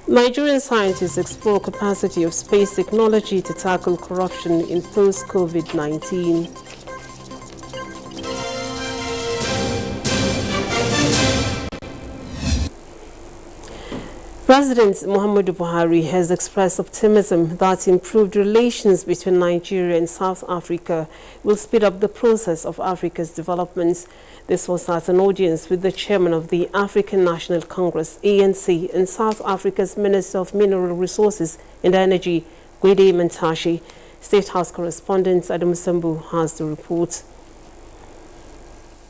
Nigerian scientists explore capacity of space technology to tackle corruption in post-COVID-19. President Muhammadu Buhari has expressed optimism that improved relations between Nigeria and South Africa will speed up the process of Africa's development. This was at an audience with the chairman of the African National Congress, ANC, and South Africa's Minister of Mineral Resources and Energy, Gwede Mantashe. State House correspondent Adam Sambu has the report.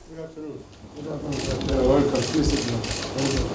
Good afternoon. Good afternoon. Welcome.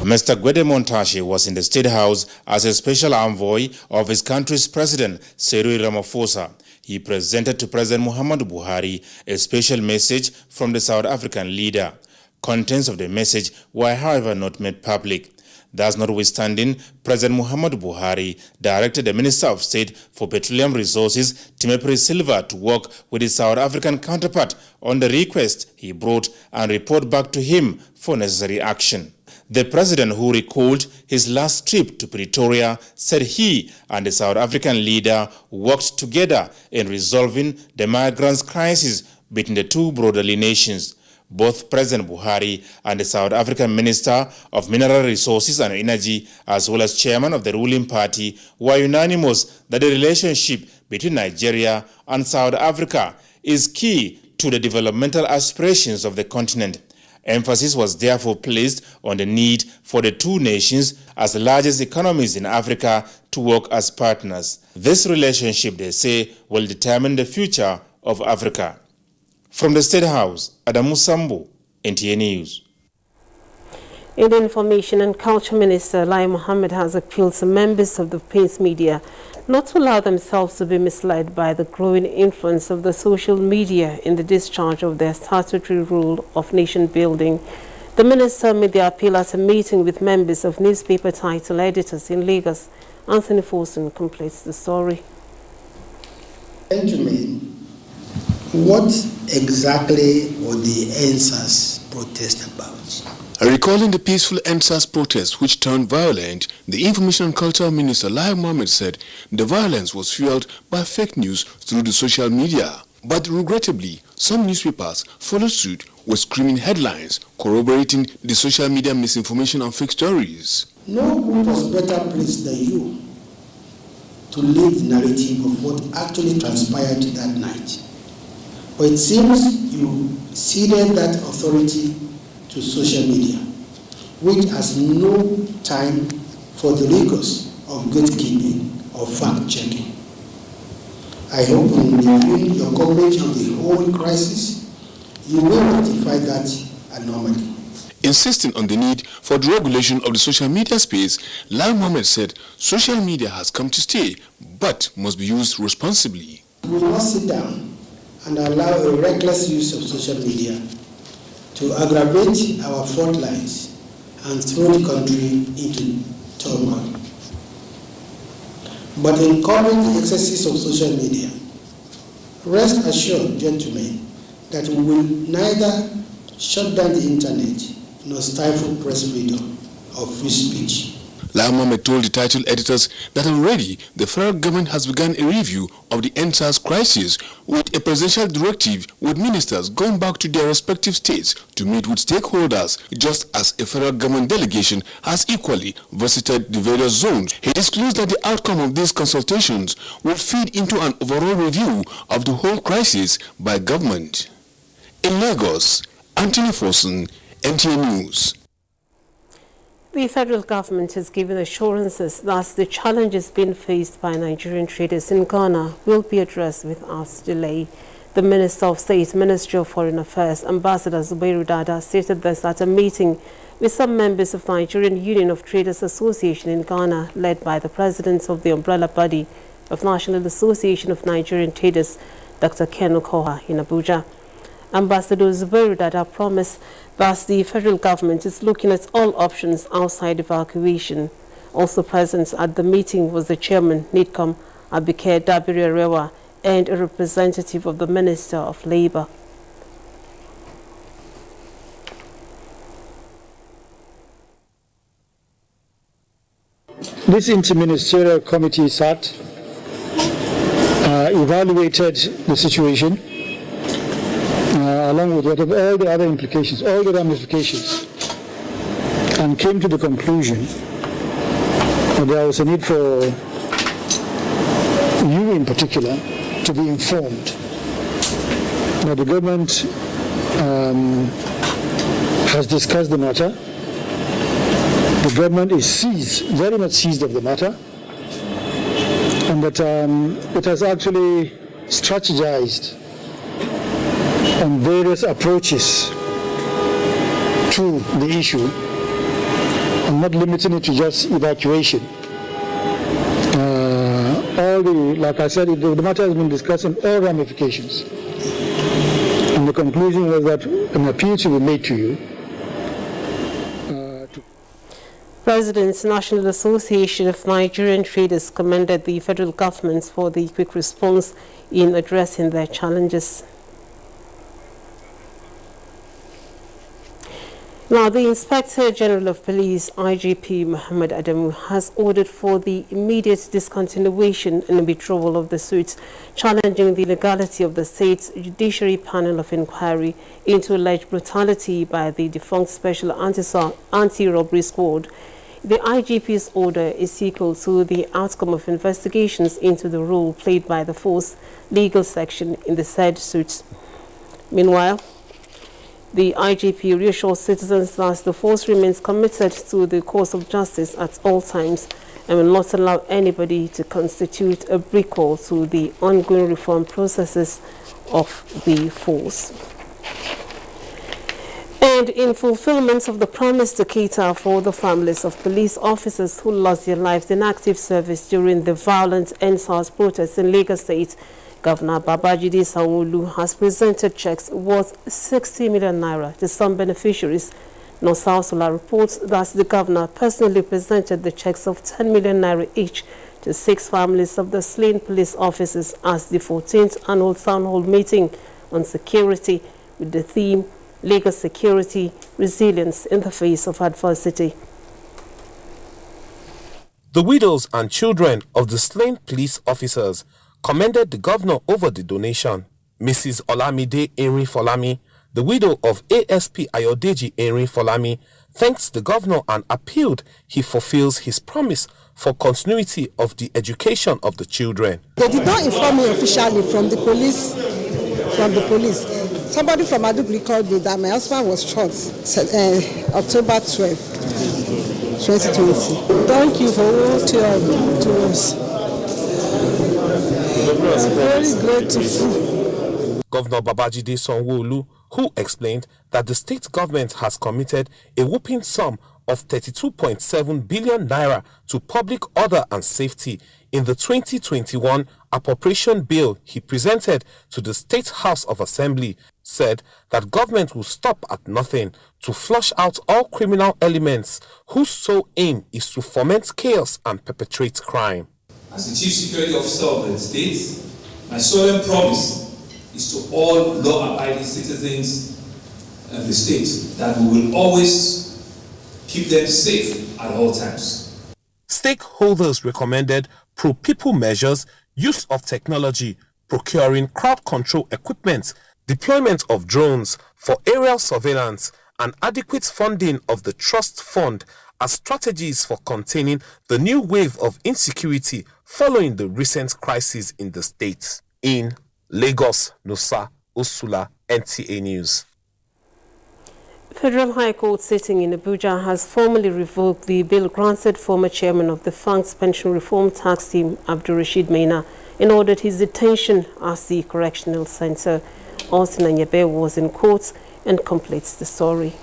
Mr. Gwede Mantashe was in the State House as a special envoy of his country's president, Cyril Ramaphosa. He presented to President Muhammadu Buhari a special message from the South African leader. Contents of the message were, however, not made public. Thus, notwithstanding, President Muhammadu Buhari directed the Minister of State for Petroleum Resources, Timothy Silva, to work with his South African counterpart on the request he brought and report back to him for necessary action. The president, who recalled his last trip to Pretoria, said he and the South African leader worked together in resolving the migrants' crisis between the two brotherly nations. Both President Buhari and the South African Minister of Mineral Resources and Energy, as well as chairman of the ruling party, were unanimous that the relationship between Nigeria and South Africa is key to the developmental aspirations of the continent. Emphasis was therefore placed on the need for the two nations, as the largest economies in Africa, to work as partners. This relationship, they say, will determine the future of Africa. From the State House, Adamu Sambo, NTA News. Indian Information and Culture Minister Lai Mohammed has appealed to members of the print media not to allow themselves to be misled by the growing influence of the social media in the discharge of their statutory role of nation building. The minister made the appeal at a meeting with members of newspaper title editors in Lagos. Anthony Forson completes the story. Gentlemen, what exactly were the NSAS protest about? Recalling the peaceful NSAS protest which turned violent, the Information and Culture Minister Lai Mohammed said the violence was fueled by fake news through the social media. But regrettably, some newspapers followed suit with screaming headlines corroborating the social media misinformation and fake stories. No group was better placed than you to lead the narrative of what actually transpired that night. But it seems you ceded that authority to social media, which has no time for the rigors of gatekeeping or fact-checking. I hope in reviewing your coverage of the whole crisis, you will rectify that anomaly. Insisting on the need for the regulation of the social media space, Lai Mohammed said social media has come to stay, but must be used responsibly. We will not sit down and allow a reckless use of social media to aggravate our front lines and throw the country into turmoil. But in current the excesses of social media, rest assured, gentlemen, that we will neither shut down the internet nor stifle press freedom or free speech. Lai Mohammed told the title editors that already the federal government has begun a review of the NSAS crisis with a presidential directive with ministers going back to their respective states to meet with stakeholders, just as a federal government delegation has equally visited the various zones. He disclosed that the outcome of these consultations will feed into an overall review of the whole crisis by government. In Lagos, Anthony Forson, NTA News. The federal government has given assurances that the challenges being faced by Nigerian traders in Ghana will be addressed without delay. The Minister of State, Ministry of Foreign Affairs, Ambassador Zubairu Dada, stated this at a meeting with some members of Nigerian Union of Traders Association in Ghana, led by the President of the umbrella body of National Association of Nigerian Traders, Dr. Ken Okoha, in Abuja. Ambassador Zubairu Dada promised that the federal government is looking at all options outside evacuation. Also present at the meeting was the chairman, NIDCOM, Abike Dabiri-Arewa, and a representative of the Minister of Labour. This interministerial committee sat, evaluated the situation, along with all the other implications, all the ramifications, and came to the conclusion that there was a need for you in particular to be informed that the government has discussed the matter. The government is very much seized of the matter, and that it has actually strategized on various approaches to the issue, and not limiting it to just evacuation. Like I said, the matter has been discussed in all ramifications. And the conclusion was that an appeal should be made to you. President's National Association of Nigerian Traders commended the federal government for the quick response in addressing their challenges. Now, the Inspector General of Police, IGP Muhammad Adamu, has ordered for the immediate discontinuation and withdrawal of the suits challenging the legality of the state's judiciary panel of inquiry into alleged brutality by the defunct Special Anti-Robbery Squad. The IGP's order is equal to the outcome of investigations into the role played by the force legal section in the said suits. Meanwhile, the IGP reassures citizens that the force remains committed to the cause of justice at all times and will not allow anybody to constitute a brick wall to the ongoing reform processes of the force. And in fulfillment of the promise to cater for the families of police officers who lost their lives in active service during the violent NSAS protests in Lagos State, Governor Babajide Sanwo-Olu has presented checks worth 60 million naira to some beneficiaries. Nosausola reports that the governor personally presented the checks of 10 million naira each to 6 families of the slain police officers as the 14th annual town hall meeting on security with the theme Lagos Security Resilience in the Face of Adversity. The widows and children of the slain police officers commended the governor over the donation. Mrs. Olamide Erin Folami, the widow of ASP Ayodeji Erin Folami, thanks the governor and appealed he fulfills his promise for continuity of the education of the children. They did not inform me officially from the police. Somebody from Adubri called me that my husband was shot October 12, 2020. Thank you for what you have done to us. It's very grateful. Governor Babajide Sanwo-Olu, who explained that the state government has committed a whopping sum of 32.7 billion naira to public order and safety in the 2021 appropriation bill he presented to the State House of Assembly, said that government will stop at nothing to flush out all criminal elements whose sole aim is to foment chaos and perpetrate crime. As the Chief Security Officer of the state, my solemn promise is to all law-abiding citizens of the state that we will always keep them safe at all times. Stakeholders recommended pro-people measures, use of technology, procuring crowd control equipment, deployment of drones for aerial surveillance, and adequate funding of the trust fund as strategies for containing the new wave of insecurity following the recent crisis in the state. In Lagos, Nusa Usula, NTA News. Federal High Court sitting in Abuja has formally revoked the bill granted former chairman of the Funk's Pension Reform Tax Team, Abdul Rashid Maina, and ordered his detention at the Correctional Center. Austin Anyabe was in court and completes the story.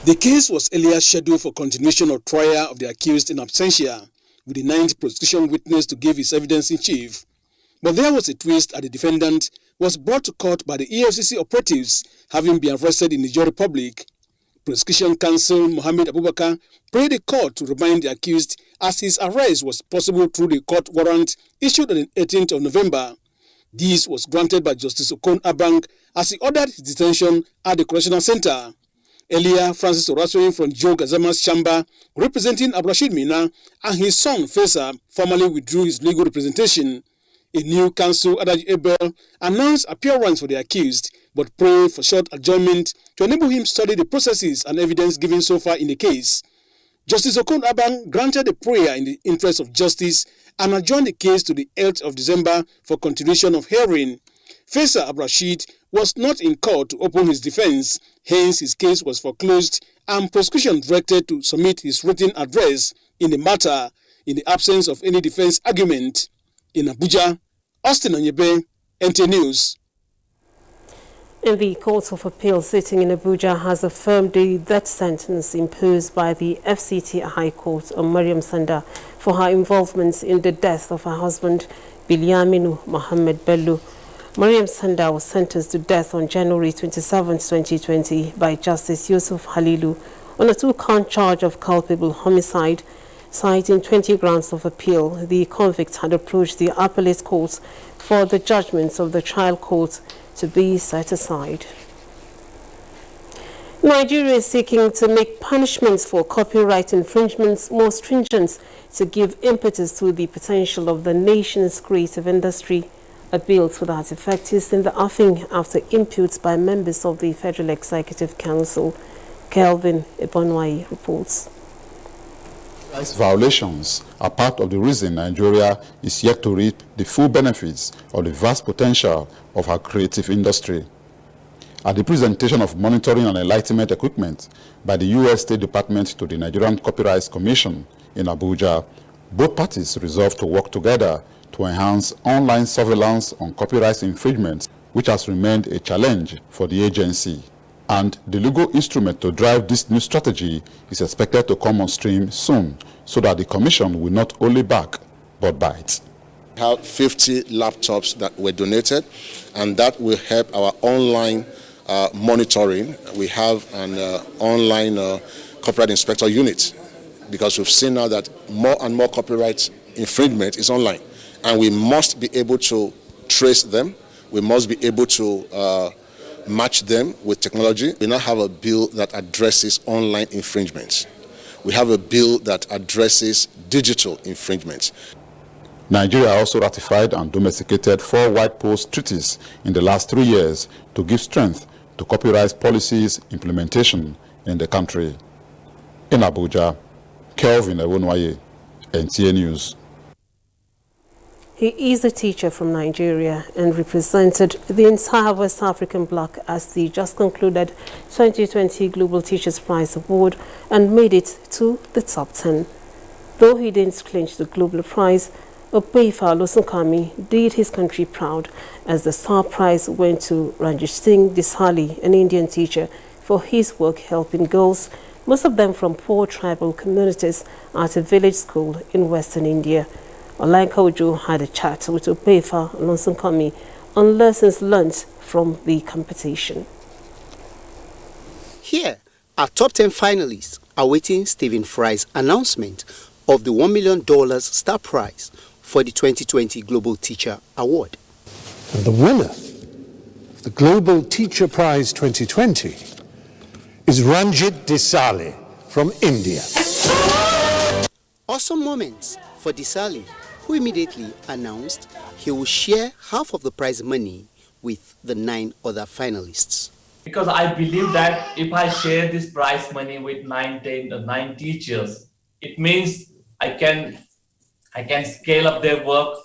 The case was earlier scheduled for continuation of trial of the accused in absentia, with the 9th prosecution witness to give his evidence in chief. But there was a twist as the defendant was brought to court by the EFCC operatives having been arrested in Niger Republic. Prosecution counsel Mohammed Abubakar prayed the court to remind the accused as his arrest was possible through the court warrant issued on the 18th of November. This was granted by Justice Okon Abang as he ordered his detention at the correctional center. Earlier, Francis Orasoyin from Joe Gazama's chamber, representing Abdulrashid Mina, and his son Faisal formally withdrew his legal representation. A new counsel, Adaji Abel, announced appearance for the accused, but prayed for short adjournment to enable him study the processes and evidence given so far in the case. Justice Okon Abang granted the prayer in the interest of justice and adjourned the case to the 8th of December for continuation of hearing. Faisal Abdulrashid was not in court to open his defense, hence his case was foreclosed and prosecution directed to submit his written address in the matter in the absence of any defense argument. In Abuja, Austin Onyebe, NTA News. And the Court of Appeal sitting in Abuja has affirmed the death sentence imposed by the FCT High Court on Mariam Sanda for her involvement in the death of her husband, Bilyaminu Mohammed Bello. Mariam Sanda was sentenced to death on January 27, 2020 by Justice Yusuf Halilu on a 2-count charge of culpable homicide. Citing 20 grounds of appeal, the convict had approached the appellate court for the judgments of the trial court to be set aside. Nigeria is seeking to make punishments for copyright infringements more stringent to give impetus to the potential of the nation's creative industry. A bill to that effect is in the offing after inputs by members of the Federal Executive Council. Kelvin Ebonwai reports. Rights violations are part of the reason Nigeria is yet to reap the full benefits of the vast potential of our creative industry. At the presentation of monitoring and enlightenment equipment by the U.S. State Department to the Nigerian Copyright Commission in Abuja, both parties resolved to work together to enhance online surveillance on copyright infringements, which has remained a challenge for the agency. And the legal instrument to drive this new strategy is expected to come on stream soon, so that the Commission will not only back, but bite. We have 50 laptops that were donated, and that will help our online monitoring. We have an online copyright inspector unit, because we've seen now that more and more copyright infringement is online, and we must be able to trace them. We must be able to match them with technology. We now have a bill that addresses online infringements. We have a bill that addresses digital infringements. Nigeria also ratified and domesticated 4 White Post treaties in the last 3 years to give strength to copyright policies implementation in the country. In Abuja, Kelvin Ewonwaye, NTA News. He is a teacher from Nigeria and represented the entire West African bloc as the just concluded 2020 Global Teachers Prize Award and made it to the top 10. Though he didn't clinch the global prize, Opeifa Losunkami did his country proud as the star prize went to Ranjit Singh Disali, an Indian teacher, for his work helping girls, most of them from poor tribal communities, at a village school in Western India. Olanka Ojo had a chat with Opeifa Losunkami on lessons learned from the competition. Here are top 10 finalists awaiting Stephen Fry's announcement of the $1 million star prize for the 2020 Global Teacher Award. And the winner of the Global Teacher Prize 2020 is Ranjit Disali from India. Awesome moments for Disali, who immediately announced he will share half of the prize money with the 9 other finalists. Because I believe that if I share this prize money with 9 teachers, it means I can scale up their work.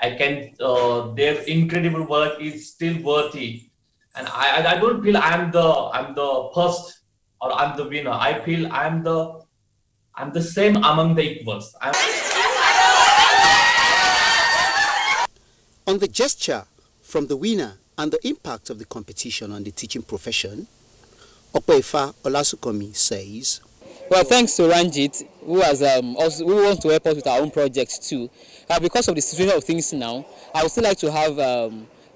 Their incredible work is still worthy, and I don't feel I'm the first or I'm the winner. I feel I'm the same among the equals. On the gesture from the winner and the impact of the competition on the teaching profession, Opeifa Olasukomi says, well, thanks to Ranjit, who has who wants to help us with our own projects too. Because of the situation of things now, I would still like to have a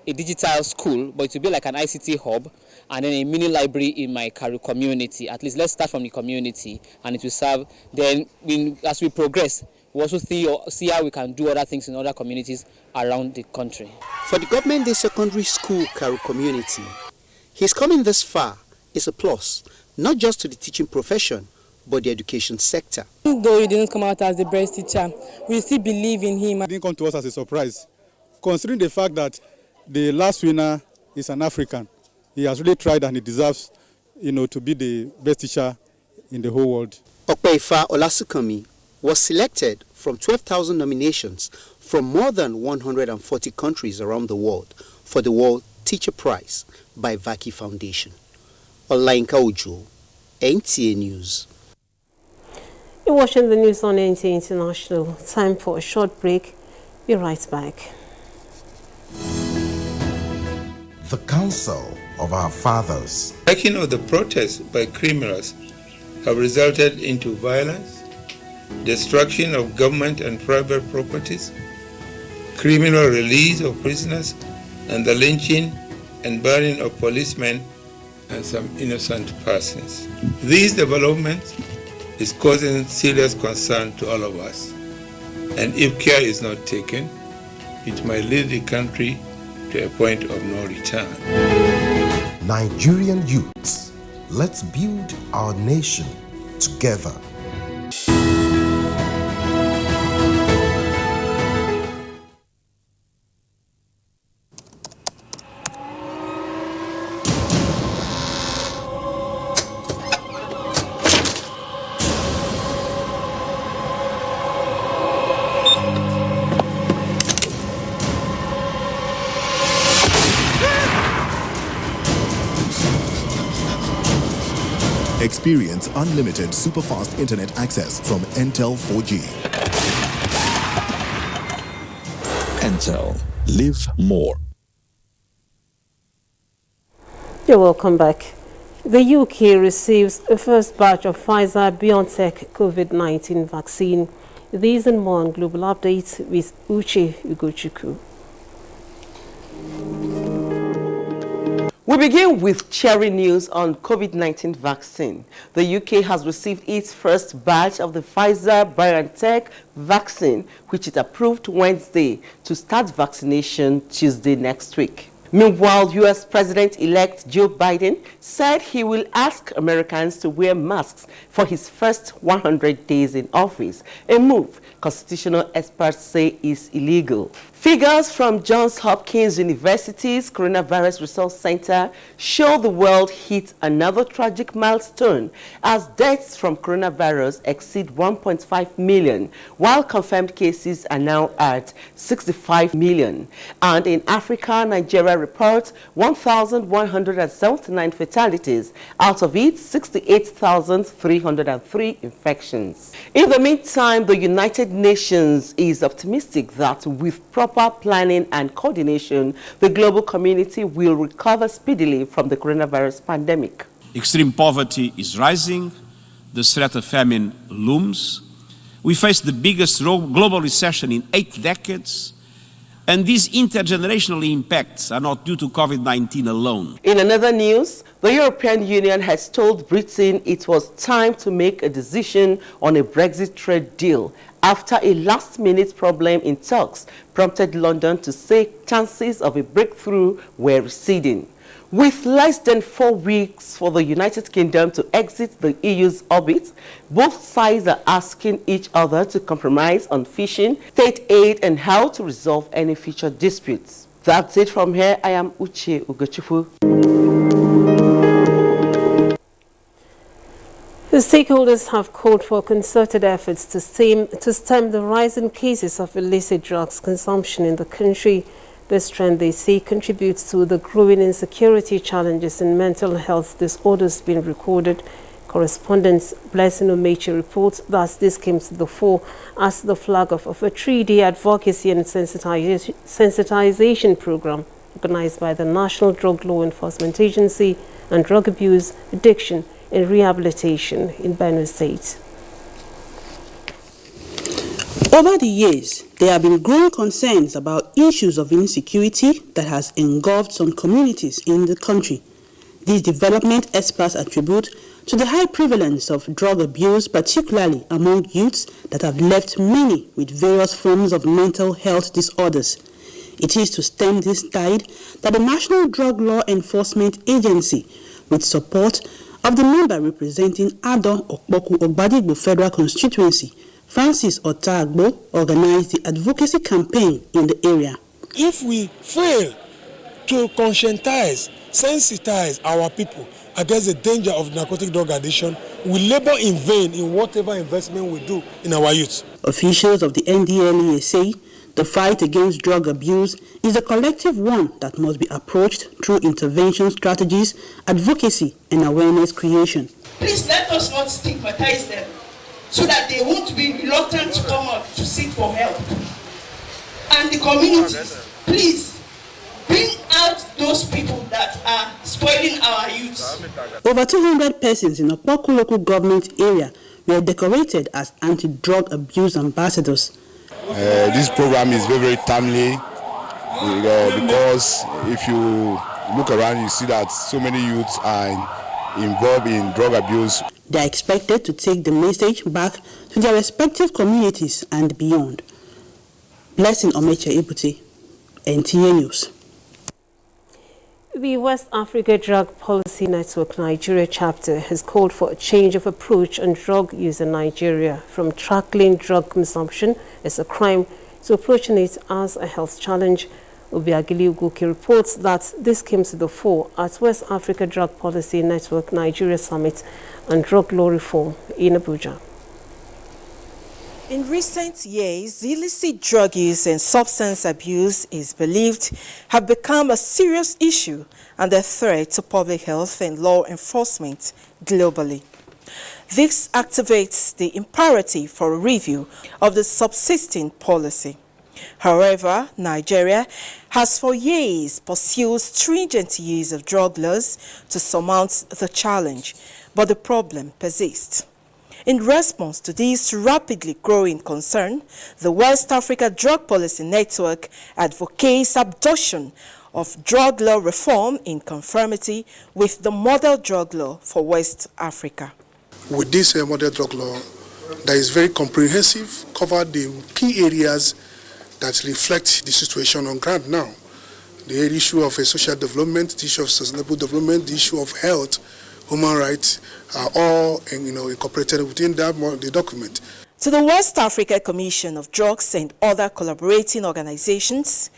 digital school, but it will be like an ICT hub, and then a mini library in my Karu community. At least let's start from the community, and it will serve. Then, as we progress, we also see how we can do other things in other communities around the country. For the Government Day Secondary School Karu community, his coming this far is a plus, not just to the teaching profession, but the education sector. Though he didn't come out as the best teacher, we still believe in him. It didn't come to us as a surprise, considering the fact that the last winner is an African. He has really tried and he deserves, to be the best teacher in the whole world. Okpeifa Olasukomi was selected from 12,000 nominations from more than 140 countries around the world for the World Teacher Prize by Vaki Foundation. Olainka Ojo, NTA News. You're watching the news on NTA International. Time for a short break. Be right back. The Council of Our Fathers. Backing of the protests by criminals have resulted into violence, destruction of government and private properties, criminal release of prisoners, and the lynching and burning of policemen and some innocent persons. These developments is causing serious concern to all of us, and if care is not taken, it might lead the country to a point of no return. Nigerian youths, let's build our nation together. Experience unlimited super-fast internet access from Entel 4G. Entel. Live more. You're welcome back. The UK receives a first batch of Pfizer-BioNTech COVID-19 vaccine. These and more on Global Updates with Uche Ugochukwu. We begin with cheering news on COVID-19 vaccine. The UK has received its first batch of the Pfizer-BioNTech vaccine, which it approved Wednesday to start vaccination Tuesday next week. Meanwhile, U.S. President-elect Joe Biden said he will ask Americans to wear masks for his first 100 days in office, a move constitutional experts say is illegal. Figures from Johns Hopkins University's Coronavirus Resource Center show the world hit another tragic milestone as deaths from coronavirus exceed 1.5 million, while confirmed cases are now at 65 million. And in Africa, Nigeria reports 1,179 fatalities, out of it 68,303 infections. In the meantime, the United Nations is optimistic that with proper planning and coordination, the global community will recover speedily from the coronavirus pandemic. Extreme poverty is rising, the threat of famine looms. We face the biggest global recession in 8 decades, and these intergenerational impacts are not due to COVID-19 alone. In another news, the European Union has told Britain it was time to make a decision on a Brexit trade deal after a last-minute problem in talks prompted London to say chances of a breakthrough were receding. With less than 4 weeks for the United Kingdom to exit the EU's orbit, both sides are asking each other to compromise on fishing, state aid, and how to resolve any future disputes. That's it from here. I am Uche Ugochukwu. The stakeholders have called for concerted efforts to stem the rise in cases of illicit drugs consumption in the country. This trend, they say, contributes to the growing insecurity challenges in mental health disorders being recorded. Correspondent Blessing Omechi reports that this came to the fore as the flag off of a 3-day advocacy and sensitization program organized by the National Drug Law Enforcement Agency and Drug Abuse, Addiction, and Rehabilitation in Benue State. Over the years, there have been growing concerns about issues of insecurity that has engulfed some communities in the country. This development experts attribute to the high prevalence of drug abuse, particularly among youths that have left many with various forms of mental health disorders. It is to stem this tide that the National Drug Law Enforcement Agency, with support Of the member representing Adon Okpoku Ogbadigbo Federal Constituency, Francis Otagbo organized the advocacy campaign in the area. If we fail to conscientize, sensitize our people against the danger of narcotic drug addiction, we labor in vain in whatever investment we do in our youth. Officials of the NDLEA say the fight against drug abuse is a collective one that must be approached through intervention strategies, advocacy, and awareness creation. Please let us not stigmatize them so that they won't be reluctant to come out to seek for help. And the communities, please bring out those people that are spoiling our youth. Over 200 persons in Okpoku local government area were decorated as anti-drug abuse ambassadors. This program is very, very timely because if you look around, you see that so many youths are involved in drug abuse. They are expected to take the message back to their respective communities and beyond. Blessing Omeche Ibute, NTA News. The West Africa Drug Policy Network Nigeria chapter has called for a change of approach on drug use in Nigeria, from tackling drug consumption as a crime to approaching it as a health challenge. Obiageli Ugoke reports that this came to the fore at West Africa Drug Policy Network Nigeria Summit on Drug Law Reform in Abuja. In recent years, illicit drug use and substance abuse is believed have become a serious issue and a threat to public health and law enforcement globally. This activates the imperative for a review of the subsisting policy. However, Nigeria has for years pursued stringent use of drug laws to surmount the challenge, but the problem persists. In response to this rapidly growing concern, the West Africa Drug Policy Network advocates adoption of drug law reform in conformity with the model drug law for West Africa. With this model drug law that is very comprehensive, cover the key areas that reflect the situation on ground now. The issue of social development, the issue of sustainable development, the issue of health, human rights are all incorporated within the document. To the West Africa Commission of Drugs and other collaborating organizations,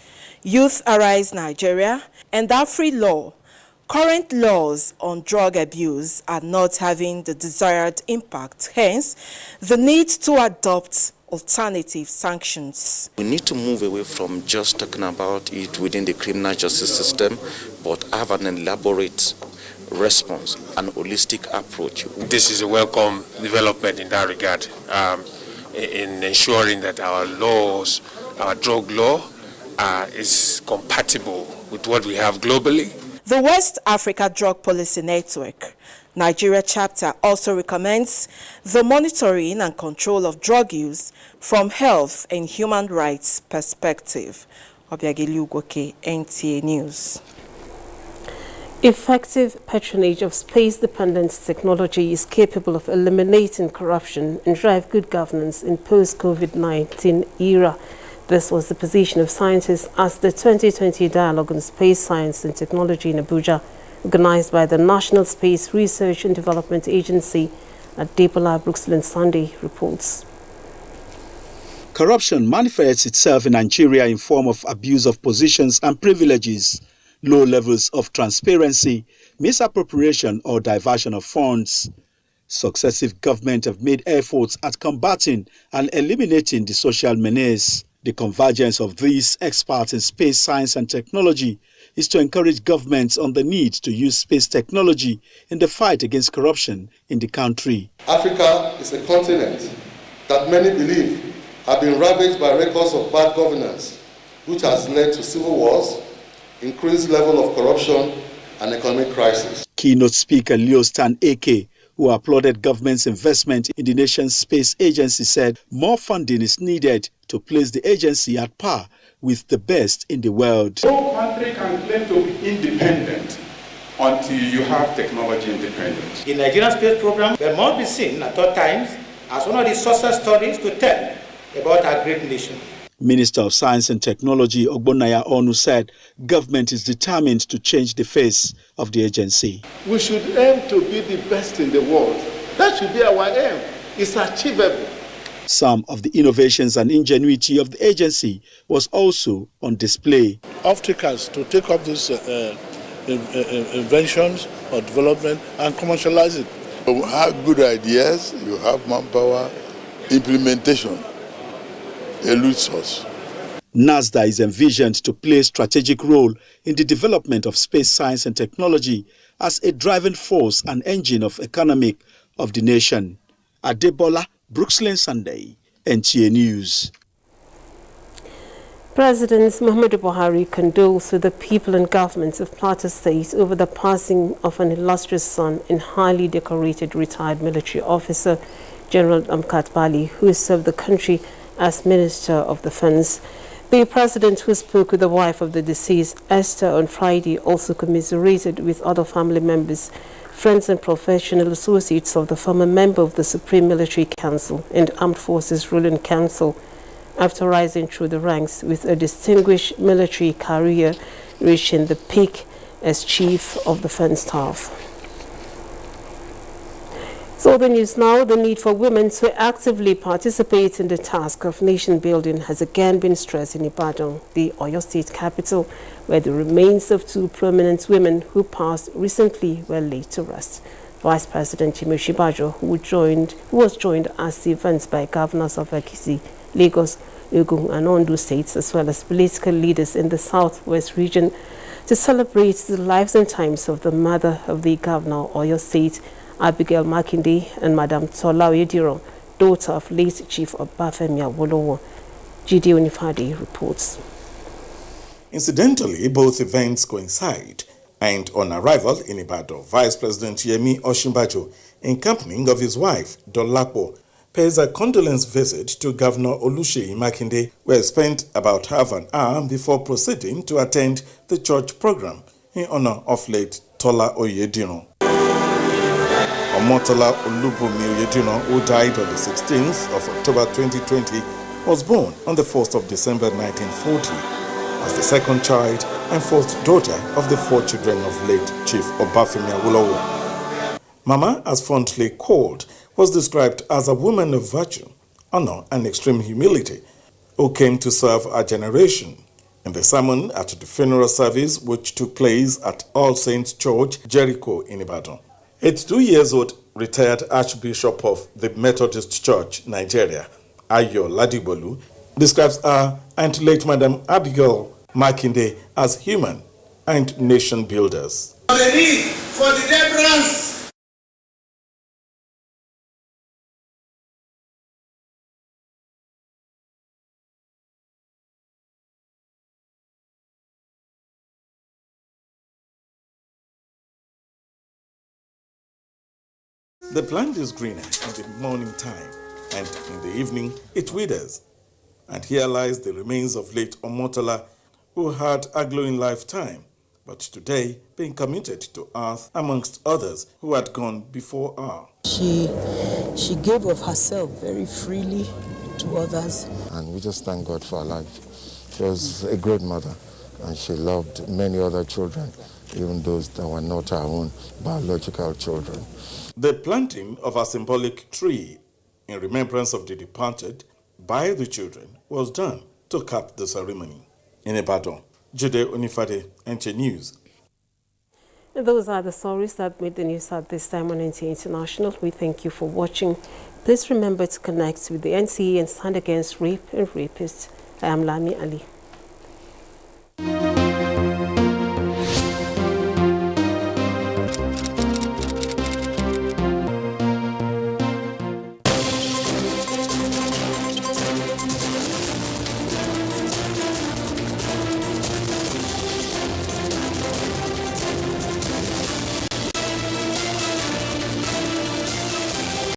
Youth Arise Nigeria, and AfriLaw, current laws on drug abuse are not having the desired impact, hence the need to adopt alternative sanctions. We need to move away from just talking about it within the criminal justice system, but have an elaborate response, an holistic approach. This is a welcome development in that regard, in ensuring that our laws, our drug law, is compatible with what we have globally. The West Africa Drug Policy Network Nigeria chapter also recommends the monitoring and control of drug use from health and human rights perspective. Obiageli Ugoke, NTA News. Effective patronage of space-dependent technology is capable of eliminating corruption and drive good governance in post-COVID-19 era. This was the position of scientists at the 2020 Dialogue on Space Science and Technology in Abuja, organized by the National Space Research and Development Agency. Adebola Brooksland Sunday reports. Corruption manifests itself in Nigeria in form of abuse of positions and privileges, low levels of transparency, misappropriation or diversion of funds. Successive governments have made efforts at combating and eliminating the social menace. The convergence of these experts in space science and technology is to encourage governments on the need to use space technology in the fight against corruption in the country. Africa is a continent that many believe have been ravaged by records of bad governance, which has led to civil wars, increased level of corruption, and economic crisis. Keynote speaker Leo Stan Eke, who applauded government's investment in the nation's space agency, said more funding is needed to place the agency at par with the best in the world. No country can claim to be independent until you have technology independence. The Nigerian space program will must be seen at all times as one of the success stories to tell about our great nation. Minister of Science and Technology Ogbonnaya Onu said government is determined to change the face of the agency. We should aim to be the best in the world. That should be our aim. It's achievable. Some of the innovations and ingenuity of the agency was also on display. Off-takers to take up these inventions or development and commercialize it. You have good ideas, you have manpower, implementation eludes us. NASDA is envisioned to play a strategic role in the development of space science and technology as a driving force and engine of economic of the nation. Adebola, Brooksland Sunday, NTA News. President Muhammadu Buhari condoles with the people and governments of Plateau State over the passing of an illustrious son and highly decorated retired military officer, General Amkat Bali, who served the country as Minister of Defense. The president, who spoke with the wife of the deceased, Esther, on Friday, also commiserated with other family members, friends and professional associates of the former member of the Supreme Military Council and Armed Forces Ruling Council, after rising through the ranks with a distinguished military career, reaching the peak as Chief of Defense Staff. So the news now, the need for women to actively participate in the task of nation building has again been stressed in Ibadan, the Oyo State capital, where the remains of two prominent women who passed recently were laid to rest. Vice President Jimmy Shibajo, who was joined at the event by governors of Ekiti, Lagos, Ogun and Ondo states, as well as political leaders in the southwest region, to celebrate the lives and times of the mother of the governor of Oyo State, Abigail Makinde, and Madam Tola Oyediro, daughter of late Chief Obafemi Awolowo. G.D. Onifade reports. Incidentally, both events coincide, and on arrival in Ibadan, Vice President Yemi Osinbajo, in company of his wife, Dolapo, pays a condolence visit to Governor Oluseyi Makinde, where he spent about half an hour before proceeding to attend the church program in honor of late Tola Oyediro. Omotola Olubunmi Oyediro, who died on the 16th of October 2020, was born on the 1st of December 1940 as the second child and fourth daughter of the four children of late Chief Obafemi Awolowo. Mama, as fondly called, was described as a woman of virtue, honor, and extreme humility, who came to serve our generation. In the sermon at the funeral service, which took place at All Saints Church, Jericho in Ibadan, 82-year-old retired Archbishop of the Methodist Church, Nigeria, Ayo Ladibolu, describes her and late Madam Abigail Makinde as human and nation builders. The need for the deliverance. The plant is greener in the morning time, and in the evening it withers. And here lies the remains of late Omotola, who had a glowing lifetime, but today being committed to earth amongst others who had gone before her. She gave of herself very freely to others. And we just thank God for her life. She was a great mother, and she loved many other children, even those that were not her own biological children. The planting of a symbolic tree in remembrance of the departed by the children was done to cap the ceremony. In Ibadan, Jude Onifade, NTA News. Those are the stories that made the news at this time on NTA International. We thank you for watching. Please remember to connect with the NTA and stand against rape and rapists. I am Lami Ali.